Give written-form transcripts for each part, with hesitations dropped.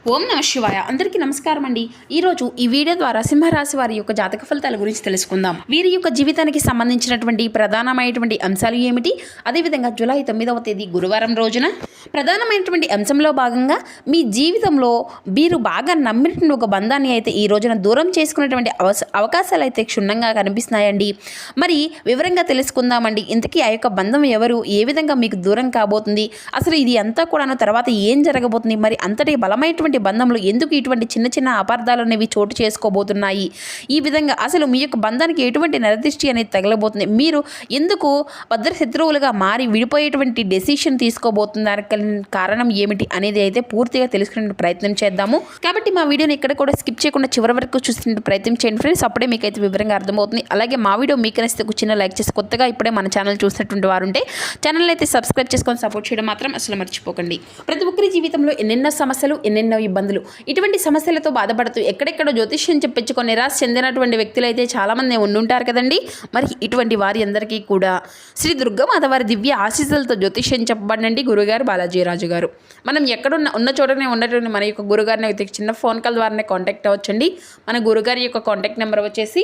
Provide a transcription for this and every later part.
ఓం నమ శివాయ. అందరికీ నమస్కారం అండి. ఈరోజు ఈ వీడియో ద్వారా సింహరాశి వారి యొక్క జాతక ఫలితాల గురించి తెలుసుకుందాం. వీరి యొక్క జీవితానికి సంబంధించినటువంటి ప్రధానమైనటువంటి అంశాలు ఏమిటి, అదేవిధంగా జూలై 9వ తేదీ గురువారం రోజున ప్రధానమైనటువంటి అంశంలో భాగంగా మీ జీవితంలో మీరు బాగా నమ్మినటువంటి ఒక బంధాన్ని అయితే ఈ రోజున దూరం చేసుకునేటువంటి అవకాశాలు అయితే క్షుణ్ణంగా కనిపిస్తున్నాయండి. మరి వివరంగా తెలుసుకుందామండి. ఇంతకీ ఆ యొక్క బంధం ఎవరు, ఏ విధంగా మీకు దూరం కాబోతుంది, అసలు ఇది అంతా కూడాను తర్వాత ఏం జరగబోతుంది, మరి అంతటి బలమైనటువంటి బంధంలో ఎందుకు ఇటువంటి చిన్న చిన్న అపార్థాలు అనేవి చోటు చేసుకోబోతున్నాయి, ఈ విధంగా అసలు మీ యొక్క బంధానికి ఎటువంటి నరదృష్టి అనేది తగలబోతుంది, మీరు ఎందుకు భద్ర శత్రువులుగా మారి విడిపోయేటువంటి డెసిషన్ తీసుకోబోతున్నారు, కారణం ఏమిటి అనేది అయితే పూర్తిగా తెలుసుకునే ప్రయత్నం చేద్దాము. కాబట్టి మా వీడియోని ఇక్కడ కూడా స్కిప్ చేయకుండా చివరి వరకు చూస్తున్న ప్రయత్నం చేయండి ఫ్రెండ్స్. అప్పుడే మీకైతే వివరంగా అర్థమవుతుంది. అలాగే మా వీడియో మీకు నచ్చితే ఒక చిన్న లైక్ చేసి, కొత్తగా ఇప్పుడే మన ఛానల్ చూసినటువంటి వారు ఉంటే ఛానల్ అయితే సబ్స్క్రైబ్ చేసుకొని సపోర్ట్ చేయడం మాత్రం అసలు మర్చిపోకండి. ప్రతి ఒక్కరి జీవితంలో ఎన్నెన్నో సమస్యలు, ఎన్నెన్నో ఇబ్బందులు, ఇటువంటి సమస్యలతో బాధపడుతూ ఎక్కడెక్కడో జ్యోతిష్యం చెప్పించుకొని నిరాశ చెందినటువంటి వ్యక్తులు అయితే చాలామంది ఉండుంటారు కదండి. మరి ఇటువంటి వారి అందరికీ కూడా శ్రీ దుర్గామాత దివ్య ఆశీస్సులతో జ్యోతిష్యం చెప్పబడండి గురుగారు బాలాజీ రాజు గారు. మనం ఎక్కడున్న చోటనే ఉన్నటువంటి మన యొక్క గురుగారిని అయితే చిన్న ఫోన్ కాల్ ద్వారానే కాంటాక్ట్ అవ్వచ్చండి. మన గురుగారి యొక్క కాంటాక్ట్ నెంబర్ వచ్చేసి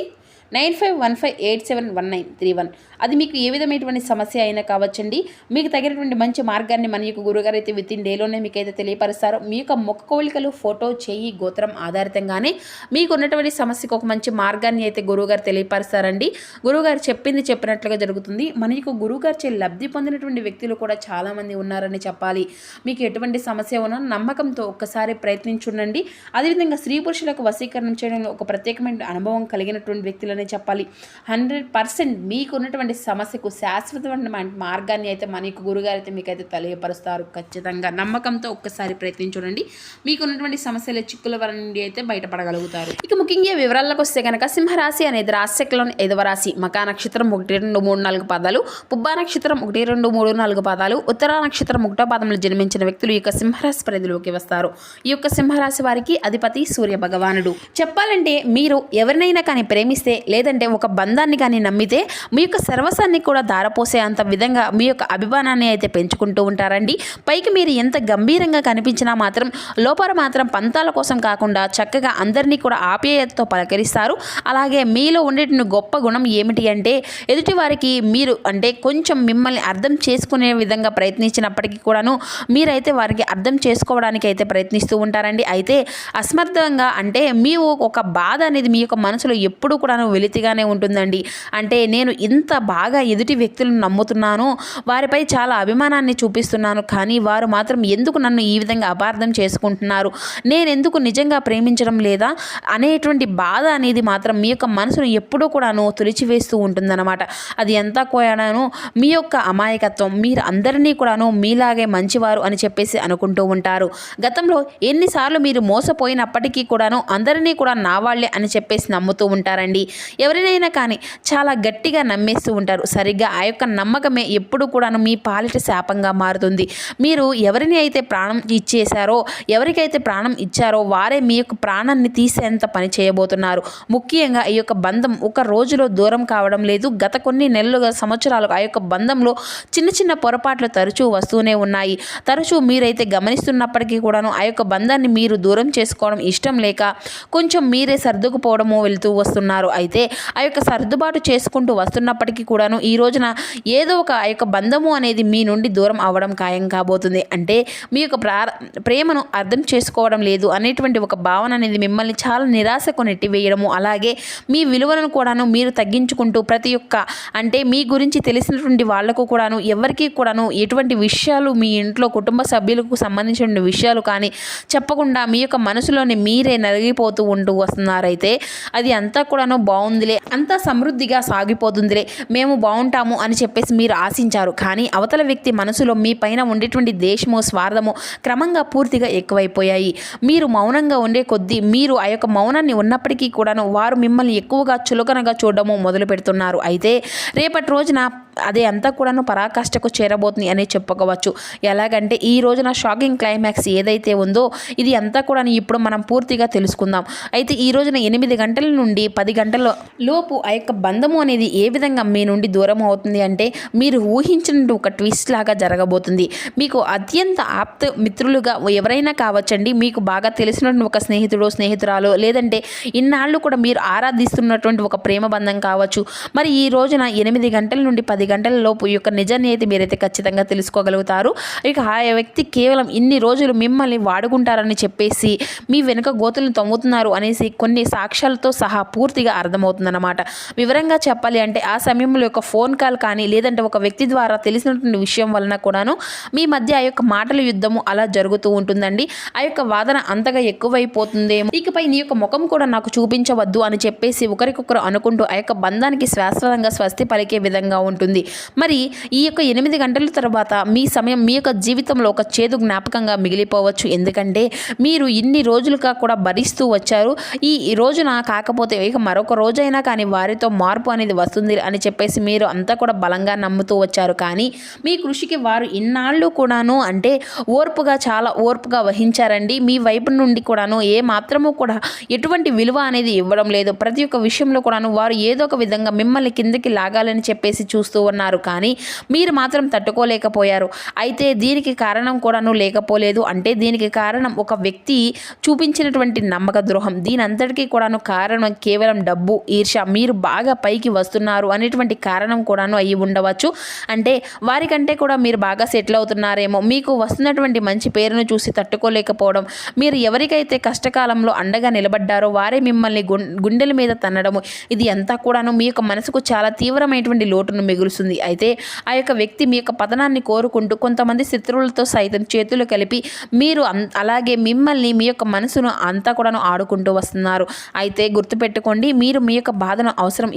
9515871931. అది మీకు ఏ విధమైనటువంటి సమస్య అయినా కావచ్చండి. మీకు తగినటువంటి మంచి మార్గాన్ని మన యొక్క గురుగారు అయితే విత్ ఇన్ డేలోనే మీకు అయితే తెలియపరుస్తారు. మీ యొక్క ముఖ కోలికలు, ఫోటో, చెయ్యి, గోత్రం ఆధారితంగానే మీకు ఉన్నటువంటి సమస్యకు ఒక మంచి మార్గాన్ని అయితే గురువుగారు తెలియపరుస్తారండి. గురువుగారు చెప్పినట్లుగా జరుగుతుంది. మన యొక్క గురువుగారు చే లబ్ధి పొందినటువంటి వ్యక్తులు కూడా చాలామంది ఉన్నారని చెప్పాలి. మీకు ఎటువంటి సమస్య ఉన్నా నమ్మకంతో ఒక్కసారి ప్రయత్నించుండండి. అదేవిధంగా స్త్రీ పురుషులకు వశీకరణం చేయడంలో ఒక ప్రత్యేకమైన అనుభవం కలిగినటువంటి వ్యక్తులనే చెప్పాలి. 100% మీకు ఉన్నటువంటి సమస్యకు శాశ్వతమైన మార్గాన్ని అయితే మన యొక్క గురుగారు అయితే మీకైతే తెలియపరుస్తారు. ఖచ్చితంగా నమ్మకంతో ఒక్కసారి ప్రయత్నించండి. మీకు ఉన్నటువంటి సమస్యల చిక్కుల వల్ల నుండి అయితే బయటపడగలుగుతారు. ఇక ముఖ్యంగా వివరాలకు వస్తే కనుక సింహరాశి అనేది రాశిలోని 5వ రాశి. మకా నక్షత్రం 1, 2, 3, 4 పాదాలు, పుబ్బా నక్షత్రం 1, 2, 3, 4 పాదాలు, ఉత్తరా నక్షత్రం 1వ పాదంలో జన్మించిన వ్యక్తులు ఈ యొక్క సింహరాశి పరిధిలోకి వస్తారు. ఈ యొక్క సింహరాశి వారికి అధిపతి సూర్య భగవానుడు. చెప్పాలంటే మీరు ఎవరినైనా కానీ ప్రేమిస్తే, లేదంటే ఒక బంధాన్ని కానీ నమ్మితే మీ యొక్క సర్వస్వాన్ని కూడా దారపోసే అంత విధంగా మీ యొక్క అభిమానాన్ని అయితే పెంచుకుంటూ ఉంటారండి. పైకి మీరు ఎంత గంభీరంగా కనిపించినా మాత్రం లోపల మాత్రం పంతాల కోసం కాకుండా చక్కగా అందరినీ కూడా ఆప్యాయతతో పలకరిస్తారు. అలాగే మీలో ఉండేటువంటి గొప్ప గుణం ఏమిటి అంటే, ఎదుటి వారికి మీరు అంటే కొంచెం మిమ్మల్ని అర్థం చేసుకునే విధంగా ప్రయత్నించినప్పటికీ కూడాను మీరైతే వారికి అర్థం చేసుకోవడానికి అయితే ప్రయత్నిస్తూ ఉంటారండి. అయితే అసమర్థంగా అంటే మీ ఒక బాధ అనేది మీ యొక్క మనసులో ఎప్పుడూ కూడాను వెలితిగానే ఉంటుందండి. అంటే నేను ఇంత బాగా ఎదుటి వ్యక్తులను నమ్ముతున్నాను, వారిపై చాలా అభిమానాన్ని చూపిస్తున్నాను, కానీ వారు మాత్రం ఎందుకు నన్ను ఈ విధంగా అపార్థం చేసుకుంటున్నారు, నేనెందుకు నిజంగా ప్రేమించడం లేదా అనేటువంటి బాధ అనేది మాత్రం మీ యొక్క మనసును ఎప్పుడూ కూడాను తులిచివేస్తూ ఉంటుందన్నమాట. అది ఎంత కూడాను మీ యొక్క అమాయకత్వం, మీరు అందరినీ కూడాను మీలాగే మంచివారు అని చెప్పేసి అనుకుంటూ ఉంటారు. గతంలో ఎన్నిసార్లు మీరు మోసపోయినప్పటికీ కూడాను అందరినీ కూడా నా వాళ్ళే అని చెప్పేసి నమ్ముతూ ఉంటారండి. ఎవరినైనా కానీ చాలా గట్టిగా నమ్మేస్తూ ఉంటారు. సరిగ్గా ఆ యొక్క నమ్మకమే ఎప్పుడు కూడాను మీ పాలిట శాపంగా మారుతుంది. మీరు ఎవరిని అయితే ప్రాణం ఇచ్చేశారో, ఎవరికైతే ప్రాణం ఇచ్చారో వారే మీ యొక్క ప్రాణాన్ని తీసేంత పని చేయబోతున్నారు. ముఖ్యంగా ఈ యొక్క బంధం ఒక రోజులో దూరం కావడం లేదు. గత కొన్ని నెలలుగా, సంవత్సరాలుగా ఆ యొక్క బంధంలో చిన్న చిన్న పొరపాట్లు తరచూ వస్తూనే ఉన్నాయి. తరచూ మీరైతే గమనిస్తున్నప్పటికీ కూడాను ఆ యొక్క బంధాన్ని మీరు దూరం చేసుకోవడం ఇష్టం లేక కొంచెం మీరే సర్దుకుపోవడము వెళ్తూ వస్తున్నారు. అయితే ఆ యొక్క సర్దుబాటు చేసుకుంటూ వస్తున్నప్పటికీ కూడాను ఈ రోజున ఏదో ఒక ఆ యొక్క బంధము అనేది మీ నుండి దూరం అవ్వడం ఖాయం కాబోతుంది. అంటే మీ యొక్క ప్రేమను అర్థం చేసుకోవడం లేదు అనేటువంటి ఒక భావన అనేది మిమ్మల్ని చాలా నిరాశకు నెట్టివేయడము, అలాగే మీ విలువలను కూడాను మీరు తగ్గించుకుంటూ ప్రతి ఒక్క అంటే మీ గురించి తెలిసినటువంటి వాళ్లకు కూడాను ఎవరికి కూడాను ఎటువంటి విషయాలు మీ ఇంట్లో కుటుంబ సభ్యులకు సంబంధించిన విషయాలు కానీ చెప్పకుండా మీ యొక్క మనసులోని మీరే నలిగిపోతూ ఉంటూ వస్తున్నారైతే అది అంతా కూడాను బాగుందిలే, అంతా సమృద్ధిగా సాగిపోతుందిలే, మేము బాగుంటాము అని చెప్పేసి మీరు ఆశించారు. కానీ అవతల వ్యక్తి మనసులో మీ పైన ఉండేటువంటి దేశము, స్వార్థము క్రమంగా పూర్తిగా ఎక్కువైపోయాయి. మీరు మౌనంగా ఉండే కొద్దీ మీరు ఆ యొక్క మౌనాన్ని ఉన్నప్పటికీ కూడాను వారు మిమ్మల్ని ఎక్కువగా చులకనగా చూడడము మొదలు పెడుతున్నారు. అయితే రేపటి రోజున అదే అంతా కూడాను పరాకాష్ఠకు చేరబోతుంది అనే చెప్పుకోవచ్చు. ఎలాగంటే ఈ రోజున షాకింగ్ క్లైమాక్స్ ఏదైతే ఉందో ఇది అంతా కూడా ఇప్పుడు మనం పూర్తిగా తెలుసుకుందాం. అయితే ఈ రోజున 8 గంటల నుండి 10 గంటల లోపు ఆ యొక్క బంధము అనేది ఏ విధంగా మీ నుండి దూరం అవుతుంది అంటే మీరు ఊహించిన ఒక ట్విస్ట్ లాగా జరగబోతుంది. మీకు అత్యంత ఆప్త మిత్రులుగా ఎవరైనా కావచ్చండి, మీకు బాగా తెలిసినటువంటి ఒక స్నేహితుడు స్నేహితురాలు, లేదంటే ఇన్నాళ్ళు కూడా మీరు ఆరాధిస్తున్నటువంటి ఒక ప్రేమ బంధం కావచ్చు. మరి ఈ రోజున 8 గంటల నుండి 10 గంటల లోపు ఈ యొక్క నిజాన్ని అయితే మీరైతే ఖచ్చితంగా తెలుసుకోగలుగుతారు. ఇక ఆ వ్యక్తి కేవలం ఇన్ని రోజులు మిమ్మల్ని వాడుకుంటారని చెప్పేసి మీ వెనుక గోతులను తవ్వుతున్నారు అనేసి కొన్ని సాక్ష్యాలతో సహా పూర్తిగా అర్థమవుతుందన్నమాట. వివరంగా చెప్పాలి అంటే ఆ సమయంలో ఒక ఫోన్ కాల్ కానీ లేదంటే ఒక వ్యక్తి ద్వారా తెలిసినటువంటి విషయం వలన కూడాను మీ మధ్య ఆ యొక్క మాటల యుద్ధము అలా జరుగుతూ ఉంటుందండి. ఆ యొక్క వాదన అంతగా ఎక్కువైపోతుందేమో, ఇకపై నీ యొక్క ముఖం కూడా నాకు చూపించవద్దు అని చెప్పేసి ఒకరికొకరు అనుకుంటూ ఆ యొక్క బంధానికి శాశ్వతంగా స్వస్తి పలికే విధంగా ఉంటుంది. మరి ఈ యొక్క 8 గంటల తర్వాత మీ సమయం మీ యొక్క జీవితంలో ఒక చేదు జ్ఞాపకంగా మిగిలిపోవచ్చు. ఎందుకంటే మీరు ఇన్ని రోజులుగా కూడా భరిస్తూ వచ్చారు. ఈ రోజున కాకపోతే ఇక మరొక రోజైనా కానీ వారితో మార్పు అనేది వస్తుంది అని చెప్పేసి మీరు అంతా కూడా బలంగా నమ్ముతూ వచ్చారు. కానీ మీ కృషికి వారు ఇన్నాళ్ళు కూడాను అంటే చాలా ఓర్పుగా వహించారండి. మీ వైపు నుండి కూడాను ఏ మాత్రము కూడా ఎటువంటి విలువ అనేది ఇవ్వడం లేదు. ప్రతి ఒక్క విషయంలో కూడాను వారు ఏదో ఒక విధంగా మిమ్మల్ని కిందకి లాగాలని చెప్పేసి చూస్తూ ఉన్నారు. కానీ మీరు మాత్రం తట్టుకోలేకపోయారు. అయితే దీనికి కారణం కూడాను లేకపోలేదు. అంటే దీనికి కారణం ఒక వ్యక్తి చూపించినటువంటి నమ్మక ద్రోహం. దీని అంతటికీ కూడాను కారణం కేవలం డబ్బు, ఈర్ష్య, మీరు బాగా పైకి వస్తున్నారు అనేటువంటి కారణం కూడాను అయ్యి ఉండవచ్చు. అంటే వారికంటే కూడా మీరు బాగా సెటిల్ అవుతున్నారేమో, మీకు వస్తున్నటువంటి మంచి పేరును చూసి తట్టుకోలేకపోవడం, మీరు ఎవరికైతే కష్టకాలంలో అండగా నిలబడ్డారో వారే మిమ్మల్ని గుండెల మీద తన్నడము, ఇది అంతా కూడాను మీ యొక్క మనసుకు చాలా తీవ్రమైనటువంటి లోటును మిగులుస్తుంది. అయితే ఆ యొక్క వ్యక్తి మీ యొక్క పతనాన్ని కోరుకుంటూ కొంతమంది శత్రువులతో సైతం చేతులు కలిపి మీరు అలాగే మిమ్మల్ని మీ యొక్క మనసును అంతా కూడాను ఆడుకుంటూ వస్తున్నారు. అయితే గుర్తుపెట్టుకోండి, మీరు మీ యొక్క బాధను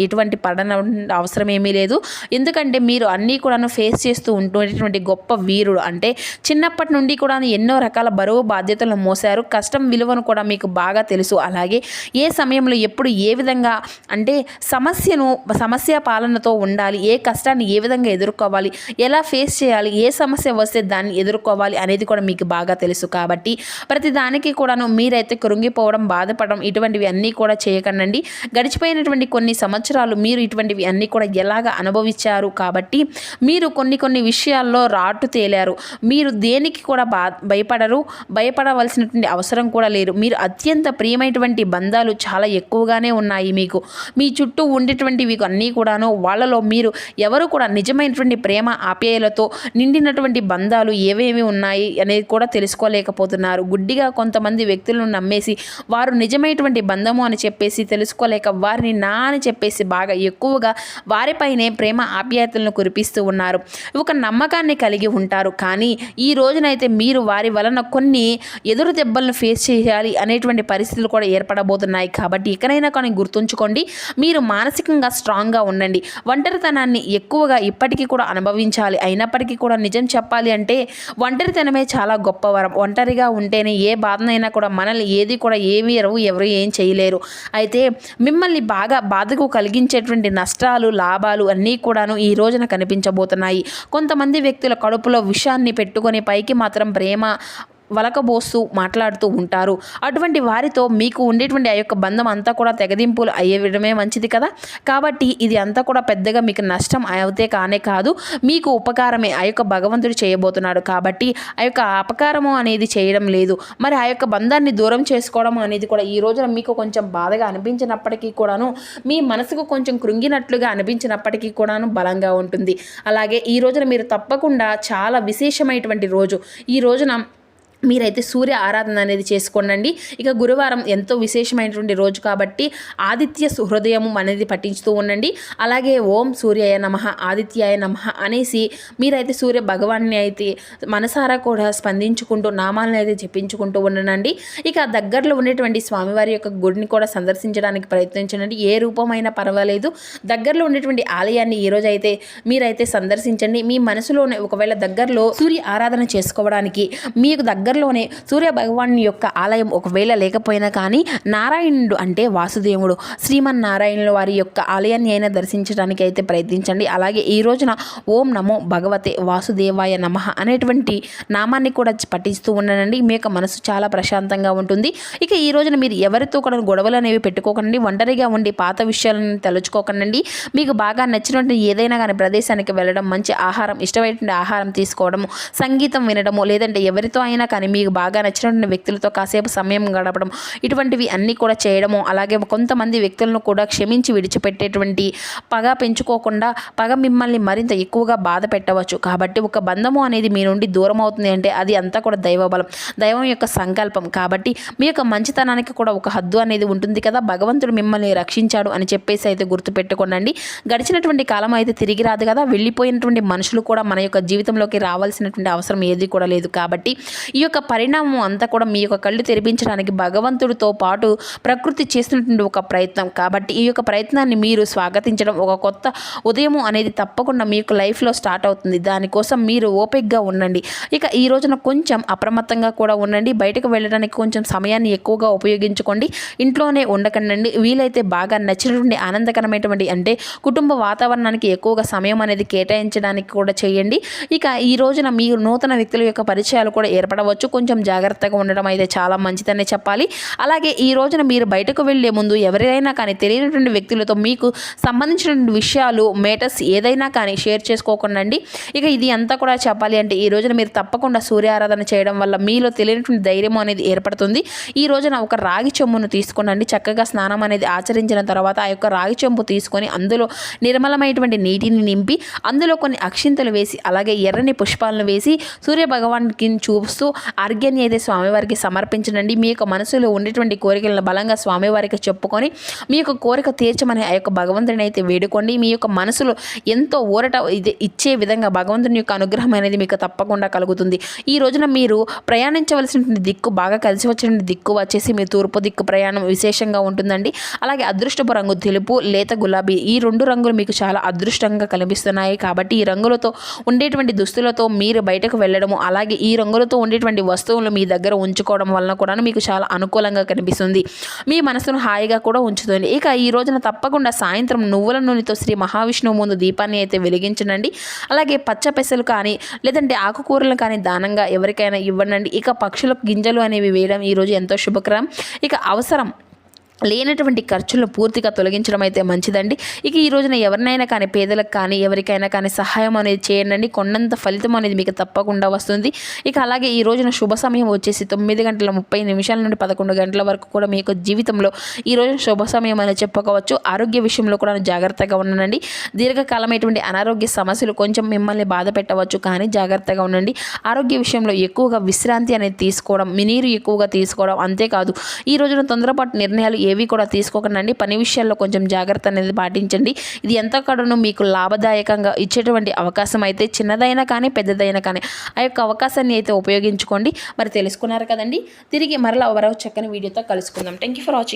ఎటువంటి పడన అవసరం ఏమీ లేదు. ఎందుకంటే మీరు అన్నీ కూడాను ఫేస్ చేస్తూ ఉంటున్నటువంటి గొప్ప వీరుడు. అంటే చిన్నప్పటి నుండి కూడా ఎన్నో రకాల బరువు బాధ్యతలను మోసారు. కష్టం విలువను కూడా మీకు బాగా తెలుసు. అలాగే ఏ సమయంలో ఎప్పుడు ఏ విధంగా అంటే సమస్య పాలనతో ఉండాలి, ఏ కష్టాన్ని ఏ విధంగా ఎదుర్కోవాలి, ఎలా ఫేస్ చేయాలి, ఏ సమస్య వస్తే దాన్ని ఎదుర్కోవాలి అనేది కూడా మీకు బాగా తెలుసు. కాబట్టి ప్రతి దానికి కూడాను మీరైతే కృంగిపోవడం, బాధపడడం ఇటువంటివి అన్నీ కూడా చేయకండి. గడిచిపోయినటువంటి కొన్ని సంవత్సరాలు మీరు ఇటువంటివి అన్నీ కూడా ఎలాగ అనుభవించారు. కాబట్టి మీరు కొన్ని విషయాల్లో రాటు తేలారు. మీరు దేనికి కూడా భయపడవలసినటువంటి అవసరం కూడా లేదు. మీరు అత్యంత ప్రియమైనటువంటి బంధాలు చాలా ఎక్కువగానే ఉన్నాయి. మీకు మీ చుట్టూ ఉండేటువంటివి అన్నీ కూడాను వాళ్ళలో మీరు ఎవరు కూడా నిజమైనటువంటి ప్రేమ ఆప్యాయలతో నిండినటువంటి బంధాలు ఏవేమి ఉన్నాయి అనేది కూడా తెలుసుకోలేకపోతున్నారు. గుడ్డిగా కొంతమంది వ్యక్తులను నమ్మేసి వారు నిజమైనటువంటి బంధము అని చెప్పేసి తెలుసుకోలేక వారిని అని చెప్పేసి బాగా ఎక్కువగా వారిపైనే ప్రేమ ఆప్యాయతలను కురిపిస్తూ ఉన్నారు. ఒక నమ్మకాన్ని కలిగి ఉంటారు. కానీ ఈ రోజునైతే మీరు వారి వలన కొన్ని ఎదురు దెబ్బలను ఫేస్ చేయాలి అనేటువంటి పరిస్థితులు కూడా ఏర్పడబోతున్నాయి. కాబట్టి ఇకనైనా కానీ గుర్తుంచుకోండి, మీరు మానసికంగా స్ట్రాంగ్గా ఉండండి. ఒంటరితనాన్ని ఎక్కువగా ఇప్పటికీ కూడా అనుభవించాలి. అయినప్పటికీ కూడా నిజం చెప్పాలి అంటే ఒంటరితనమే చాలా గొప్ప వరం. ఒంటరిగా ఉంటేనే ఏ బాధనైనా కూడా మనల్ని ఏది కూడా ఎవరు ఏం చేయలేరు. అయితే మిమ్మల్ని బాధకు కలిగించేటువంటి నష్టాలు, లాభాలు అన్నీ కూడాను ఈ రోజున కనిపించబోతున్నాయి. కొంతమంది వ్యక్తుల కడుపులో విషాన్ని పెట్టుకొని పైకి మాత్రం ప్రేమ వలకబోస్తూ మాట్లాడుతూ ఉంటారు. అటువంటి వారితో మీకు ఉండేటువంటి ఆ యొక్క బంధం అంతా కూడా తెగదింపులు అయ్యేయడమే మంచిది కదా. కాబట్టి ఇది అంతా కూడా పెద్దగా మీకు నష్టం అయితే కానే కాదు, మీకు ఉపకారమే ఆ యొక్క భగవంతుడు చేయబోతున్నాడు. కాబట్టి ఆ యొక్క అపకారము అనేది చేయడం లేదు. మరి ఆ యొక్క బంధాన్ని దూరం చేసుకోవడం అనేది కూడా ఈ రోజున మీకు కొంచెం బాధగా అనిపించినప్పటికీ కూడాను, మీ మనసుకు కొంచెం కృంగినట్లుగా అనిపించినప్పటికీ కూడాను బలంగా ఉంటుంది. అలాగే ఈ రోజున మీరు తప్పకుండా చాలా విశేషమైనటువంటి రోజు. ఈ రోజున మీరైతే సూర్య ఆరాధన అనేది చేసుకోండి. ఇక గురువారం ఎంతో విశేషమైనటువంటి రోజు కాబట్టి ఆదిత్య హృదయము అనేది పఠించుతూ ఉండండి. అలాగే ఓం సూర్యాయ నమః, ఆదిత్యాయ నమః అనేసి మీరైతే సూర్య భగవాన్ని అయితే మనసారా కూడా స్పందించుకుంటూ నామాలను అయితే జపించుకుంటూ ఉండండి. ఇక దగ్గరలో ఉండేటువంటి స్వామివారి యొక్క గుడిని కూడా సందర్శించడానికి ప్రయత్నించండి. ఏ రూపమైనా పర్వాలేదు, దగ్గరలో ఉండేటువంటి ఆలయాన్ని ఈరోజు అయితే మీరైతే సందర్శించండి. మీ మనసులోనే ఒకవేళ దగ్గరలో సూర్య ఆరాధన చేసుకోవడానికి మీకు దగ్గరలోనే సూర్య భగవాన్ యొక్క ఆలయం ఒకవేళ లేకపోయినా కానీ నారాయణుడు అంటే వాసుదేవుడు శ్రీమన్నారాయణుల వారి యొక్క ఆలయాన్ని అయినా దర్శించడానికి అయితే ప్రయత్నించండి. అలాగే ఈ రోజున ఓం నమో భగవతే వాసుదేవాయ నమః అనేటువంటి నామాన్ని కూడా పఠిస్తూ ఉండనండి. మీ యొక్క మనసు చాలా ప్రశాంతంగా ఉంటుంది. ఇక ఈ రోజున మీరు ఎవరితో కూడా గొడవలు అనేవి పెట్టుకోకండి. ఒంటరిగా ఉండి పాత విషయాలను తలుచుకోకండి. మీకు బాగా నచ్చినటువంటి ఏదైనా కానీ ప్రదేశానికి వెళ్ళడం, మంచి ఆహారం, ఇష్టమైనటువంటి ఆహారం తీసుకోవడము, సంగీతం వినడము, లేదంటే ఎవరితో అయినా కానీ మీకు బాగా నచ్చినటువంటి వ్యక్తులతో కాసేపు సమయం గడపడం, ఇటువంటివి అన్నీ కూడా చేయడము. అలాగే కొంతమంది వ్యక్తులను కూడా క్షమించి విడిచిపెట్టేటువంటి పగ పెంచుకోకుండా పగ మిమ్మల్ని మరింత ఎక్కువగా బాధ పెట్టవచ్చు. కాబట్టి ఒక బంధము అనేది మీ నుండి దూరం అవుతుంది అంటే అది అంతా కూడా దైవబలం, దైవం యొక్క సంకల్పం. కాబట్టి మీ యొక్క మంచితనానికి కూడా ఒక హద్దు అనేది ఉంటుంది కదా. భగవంతుడు మిమ్మల్ని రక్షించాడు అని చెప్పేసి అయితే గుర్తుపెట్టుకోండి. గడిచినటువంటి కాలం అయితే తిరిగి రాదు కదా. వెళ్ళిపోయినటువంటి మనుషులు కూడా మన యొక్క జీవితంలోకి రావాల్సినటువంటి అవసరం ఏది కూడా లేదు. కాబట్టి ఈ యొక్క పరిణామం అంతా కూడా మీ యొక్క కళ్ళు తెరిపించడానికి భగవంతుడితో పాటు ప్రకృతి చేస్తున్నటువంటి ఒక ప్రయత్నం. కాబట్టి ఈ యొక్క ప్రయత్నాన్ని మీరు స్వాగతించడం, ఒక కొత్త ఉదయము అనేది తప్పకుండా మీ యొక్క లైఫ్లో స్టార్ట్ అవుతుంది. దానికోసం మీరు ఓపికగా ఉండండి. ఇక ఈ రోజున కొంచెం అప్రమత్తంగా కూడా ఉండండి. బయటకు వెళ్ళడానికి కొంచెం సమయాన్ని ఎక్కువగా ఉపయోగించుకోండి. ఇంట్లోనే ఉండకండి. వీలైతే బాగా నచ్చినటువంటి ఆనందకరమైనటువంటి అంటే కుటుంబ వాతావరణానికి ఎక్కువగా సమయం అనేది కేటాయించడానికి కూడా చేయండి. ఇక ఈ రోజున మీరు నూతన వ్యక్తుల యొక్క పరిచయాలు కూడా ఏర్పడవచ్చు. కొంచెం జాగ్రత్తగా ఉండడం అయితే చాలా మంచిదనే చెప్పాలి. అలాగే ఈ రోజున మీరు బయటకు వెళ్ళే ముందు ఎవరైనా కానీ తెలియనటువంటి వ్యక్తులతో మీకు సంబంధించినటువంటి విషయాలు, మేటర్స్ ఏదైనా కానీ షేర్ చేసుకోకండి. ఇక ఇది అంతా కూడా చెప్పాలి అంటే ఈ రోజున మీరు తప్పకుండా సూర్య ఆరాధన చేయడం వల్ల మీలో తెలియనటువంటి ధైర్యం అనేది ఏర్పడుతుంది. ఈ రోజున ఒక రాగి చెంబును తీసుకునండి. చక్కగా స్నానం అనేది ఆచరించిన తర్వాత ఆ యొక్క రాగి చెంబు తీసుకొని అందులో నిర్మలమైనటువంటి నీటిని నింపి అందులో కొన్ని అక్షింతలు వేసి అలాగే ఎర్రని పుష్పాలను వేసి సూర్య భగవానికి చూస్తూ అర్ఘ్యాన్ని అయితే స్వామివారికి సమర్పించండి. మీ యొక్క మనసులో ఉండేటువంటి కోరికలను బలంగా స్వామివారికి చెప్పుకొని మీ యొక్క కోరిక తీర్చమని ఆ యొక్క భగవంతుని అయితే వేడుకోండి. మీ యొక్క మనసులో ఎంతో ఊరట ఇచ్చే విధంగా భగవంతుని యొక్క అనుగ్రహం అనేది మీకు తప్పకుండా కలుగుతుంది. ఈ రోజున మీరు ప్రయాణించవలసినటువంటి దిక్కు, బాగా కలిసి వచ్చిన దిక్కు వచ్చేసి మీ తూర్పు దిక్కు ప్రయాణం విశేషంగా ఉంటుందండి. అలాగే అదృష్టపు రంగు తెలుపు, లేత గులాబీ, ఈ రెండు రంగులు మీకు చాలా అదృష్టంగా కనిపిస్తున్నాయి. కాబట్టి ఈ రంగులతో ఉండేటువంటి దుస్తులతో మీరు బయటకు వెళ్ళడము, అలాగే ఈ రంగులతో ఉండేటువంటి వస్తువులు మీ దగ్గర ఉంచుకోవడం వలన కూడా మీకు చాలా అనుకూలంగా కనిపిస్తుంది. మీ మనసును హాయిగా కూడా ఉంచుతుంది. ఇక ఈ రోజున తప్పకుండా సాయంత్రం నువ్వుల నూనెతో శ్రీ మహావిష్ణువు ముందు దీపాన్ని అయితే వెలిగించండి. అలాగే పచ్చ పెసలు కానీ లేదంటే ఆకుకూరలు కానీ దానంగా ఎవరికైనా ఇవ్వండి. ఇక పక్షులకు గింజలు అనేవి వేయడం ఈరోజు ఎంతో శుభకరం. ఇక అవసరం లేనటువంటి ఖర్చులను పూర్తిగా తొలగించడం అయితే మంచిదండి. ఇక ఈ రోజున ఎవరినైనా కానీ పేదలకు కానీ ఎవరికైనా కానీ సహాయం అనేది చేయండి. కొండంత ఫలితం అనేది మీకు తప్పకుండా వస్తుంది. ఇక అలాగే ఈ రోజున శుభ సమయం వచ్చేసి 9:30 నుండి 11 గంటల వరకు కూడా మీ యొక్క జీవితంలో ఈ రోజున శుభ సమయం అనేది చెప్పుకోవచ్చు. ఆరోగ్య విషయంలో కూడా జాగ్రత్తగా ఉండండి. దీర్ఘకాలమైనటువంటి అనారోగ్య సమస్యలు కొంచెం మిమ్మల్ని బాధ పెట్టవచ్చు, కానీ జాగ్రత్తగా ఉండండి. ఆరోగ్య విషయంలో ఎక్కువగా విశ్రాంతి అనేది తీసుకోవడం, నీరు ఎక్కువగా తీసుకోవడం, అంతేకాదు ఈ రోజున తొందరపాటు నిర్ణయాలు ఏవి కూడా తీసుకోకండి. పని విషయాల్లో కొంచెం జాగ్రత్త అనేది పాటించండి. ఇది ఎంతకడను మీకు లాభదాయకంగా ఇచ్చేటువంటి అవకాశం అయితే చిన్నదైనా కానీ పెద్దదైనా కానీ ఆ యొక్క అవకాశాన్ని అయితే ఉపయోగించుకోండి. మరి తెలుసుకున్నారు కదండి. తిరిగి మరలా మరో చక్కని వీడియోతో కలుసుకుందాం. Thank you for watching.